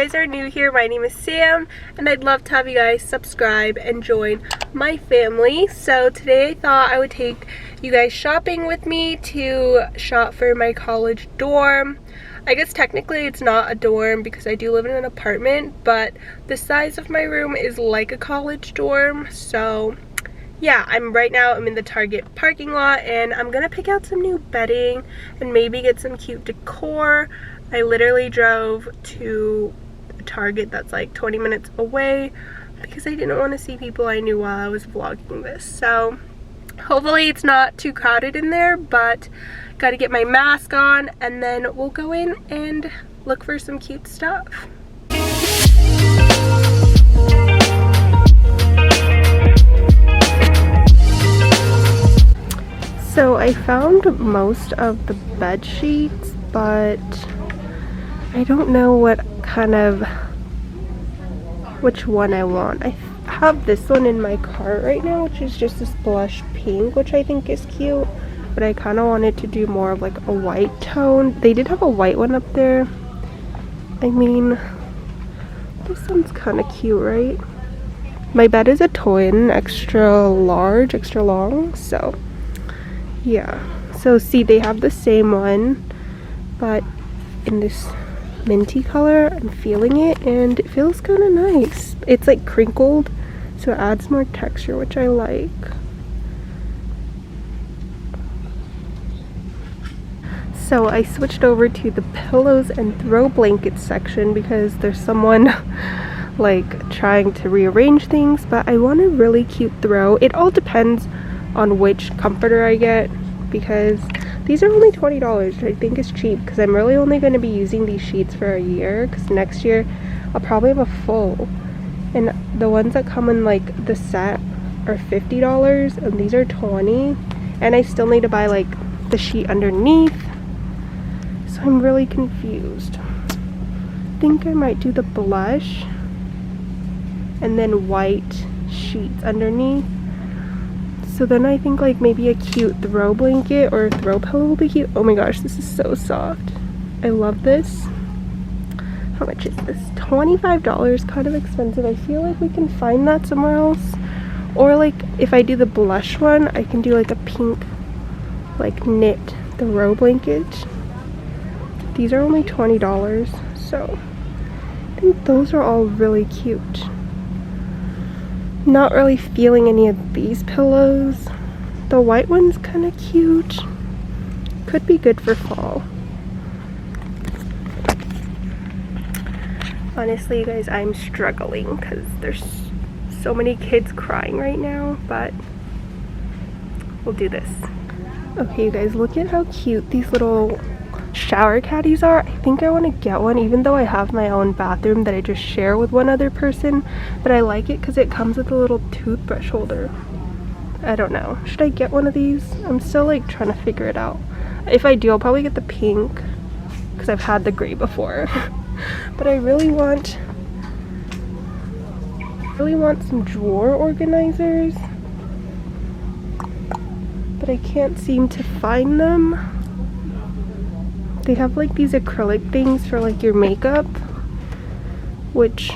guys are new here, my name is Sam, and I'd love to have you guys subscribe and join my family. So today I thought I would take you guys shopping with me to shop for my college dorm. I guess technically it's not a dorm because I do live in an apartment, but the size of my room is like a college dorm. So yeah, I'm in the Target parking lot, and I'm gonna pick out some new bedding and maybe get some cute decor. I literally drove to a Target that's like 20 minutes away because I didn't want to see people I knew while I was vlogging this. So hopefully it's not too crowded in there, but gotta get my mask on and then we'll go in and look for some cute stuff. So I found most of the bed sheets, but I don't know which one I want. I have this one in my cart right now, which is just this blush pink, which I think is cute, but I kind of wanted to do more of like a white tone. They did have a white one up there. I mean, this one's kind of cute, right? My bed is a twin, extra large, extra long, so yeah. So see, they have the same one, but in this minty color. I'm feeling it and it feels kind of nice. It's like crinkled, so it adds more texture, which I like. So I switched over to the pillows and throw blankets section because there's someone like trying to rearrange things, but I want a really cute throw. It all depends on which comforter I get because these are only $20, which I think is cheap because I'm really only going to be using these sheets for a year, because next year I'll probably have a full. And the ones that come in like the set are $50 and these are $20, and I still need to buy like the sheet underneath, so I'm really confused. I think I might do the blush and then white sheets underneath. So then I think like maybe a cute throw blanket or throw pillow will be cute. Oh my gosh, this is so soft. I love this. How much is this? $25, kind of expensive. I feel like we can find that somewhere else. Or like if I do the blush one, I can do like a pink like knit throw blanket. These are only $20, so I think those are all really cute. Not really feeling any of these pillows. The white one's kind of cute. Could be good for fall. Honestly, you guys, I'm struggling because there's so many kids crying right now, but we'll do this. Okay, you guys, look at how cute these little shower caddies are. I think I want to get one, even though I have my own bathroom that I just share with one other person, but I like it because it comes with a little toothbrush holder. I don't know, should I get one of these? I'm still like trying to figure it out. If I do, I'll probably get the pink because I've had the gray before. But I really want some drawer organizers, but I can't seem to find them. They have like these acrylic things for like your makeup, which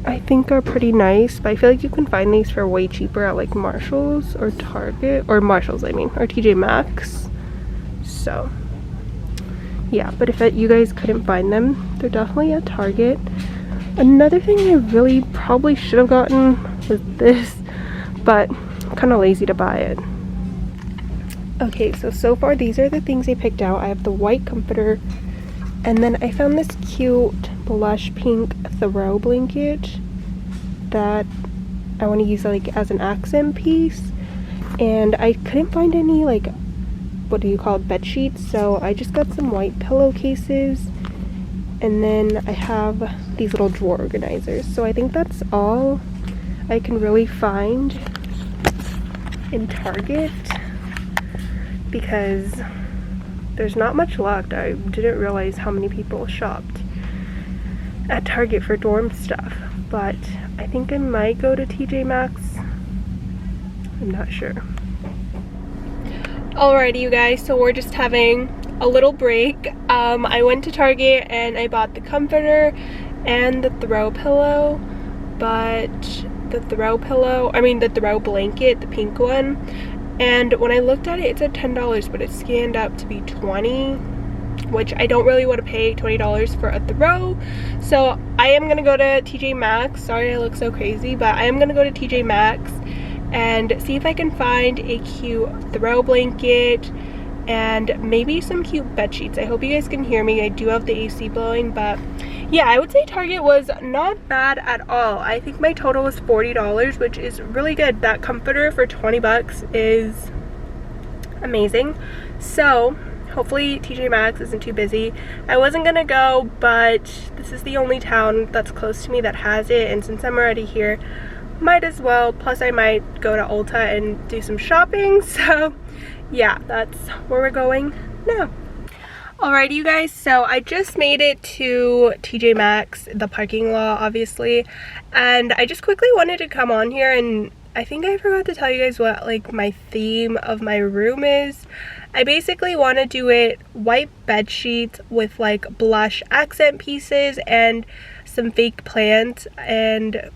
I think are pretty nice, but I feel like you can find these for way cheaper at like Marshall's or Target, or Marshall's I mean, or TJ Maxx. So yeah, but if you guys couldn't find them, they're definitely at Target. Another thing I really probably should have gotten was this, but I'm kind of lazy to buy it. Okay, so far these are the things I picked out. I have the white comforter, and then I found this cute blush pink throw blanket that I want to use like as an accent piece, and I couldn't find any like, what do you call it, bed sheets, so I just got some white pillowcases, and then I have these little drawer organizers. So I think that's all I can really find in Target, because there's not much left. I didn't realize how many people shopped at Target for dorm stuff, but I think I might go to TJ Maxx. I'm not sure. Alrighty, you guys, so we're just having a little break. I went to Target and I bought the comforter and the throw pillow, but the throw blanket, the pink one, and when I looked at it, it said $10, but it scanned up to be $20, which I don't really want to pay $20 for a throw. So I am gonna go to TJ Maxx. Sorry I look so crazy, but I am gonna go to TJ Maxx and see if I can find a cute throw blanket and maybe some cute bed sheets. I hope you guys can hear me. I do have the AC blowing, but yeah, I would say Target was not bad at all. I think my total was $40, which is really good. That comforter for 20 bucks is amazing. So hopefully TJ Maxx isn't too busy. I wasn't gonna go, but this is the only town that's close to me that has it, and since I'm already here, might as well. Plus I might go to Ulta and do some shopping. So yeah, that's where we're going now. Alrighty you guys, so I just made it to TJ Maxx, the parking lot obviously, and I just quickly wanted to come on here, and I think I forgot to tell you guys what like my theme of my room is. I basically want to do it white bed sheets with like blush accent pieces and some fake plants, and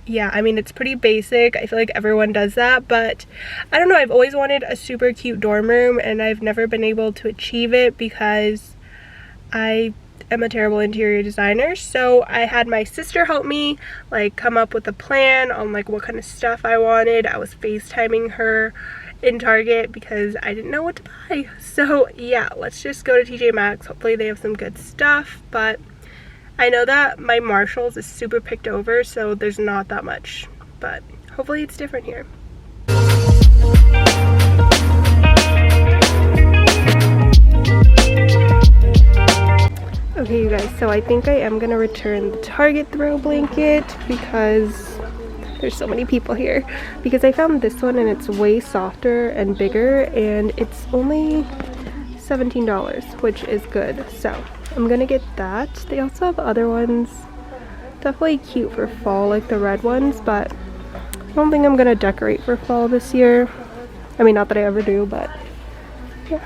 yeah, I mean, it's pretty basic. I feel like everyone does that, but I don't know, I've always wanted a super cute dorm room and I've never been able to achieve it because I am a terrible interior designer. So I had my sister help me like come up with a plan on like what kind of stuff I wanted. I was FaceTiming her in Target because I didn't know what to buy. So yeah, let's just go to TJ Maxx. Hopefully they have some good stuff, but I know that my Marshalls is super picked over, so there's not that much, but hopefully it's different here. Okay you guys, so I think I am gonna return the Target throw blanket because there's so many people here, because I found this one and it's way softer and bigger and it's only $17, which is good. So I'm gonna get that. They also have other ones, definitely cute for fall, like the red ones, but I don't think I'm gonna decorate for fall this year. I mean, not that I ever do, but yeah.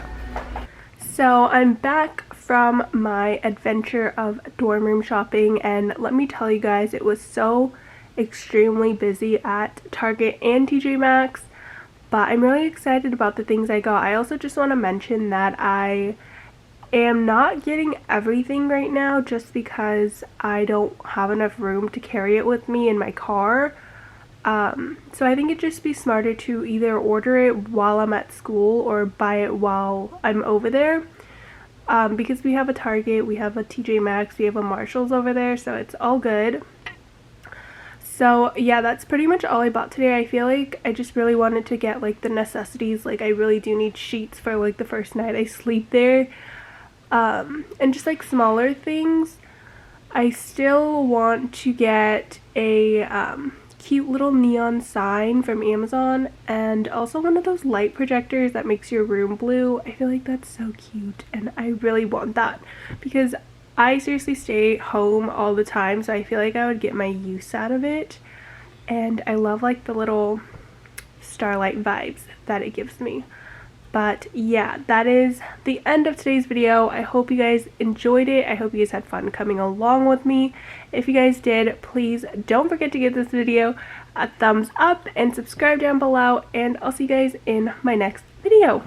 So I'm back from my adventure of dorm room shopping, and let me tell you guys, it was so extremely busy at Target and TJ Maxx, but I'm really excited about the things I got. I also just want to mention that I am not getting everything right now just because I don't have enough room to carry it with me in my car. So I think it'd just be smarter to either order it while I'm at school or buy it while I'm over there. Because we have a Target, we have a TJ Maxx, we have a Marshalls over there, so it's all good. So yeah, that's pretty much all I bought today. I feel like I just really wanted to get like the necessities. Like I really do need sheets for like the first night I sleep there. And just like smaller things. I still want to get a cute little neon sign from Amazon, and also one of those light projectors that makes your room blue. I feel like that's so cute and I really want that because I seriously stay home all the time, so I feel like I would get my use out of it, and I love like the little starlight vibes that it gives me. But yeah, that is the end of today's video. I hope you guys enjoyed it. I hope you guys had fun coming along with me. If you guys did, please don't forget to give this video a thumbs up and subscribe down below, and I'll see you guys in my next video.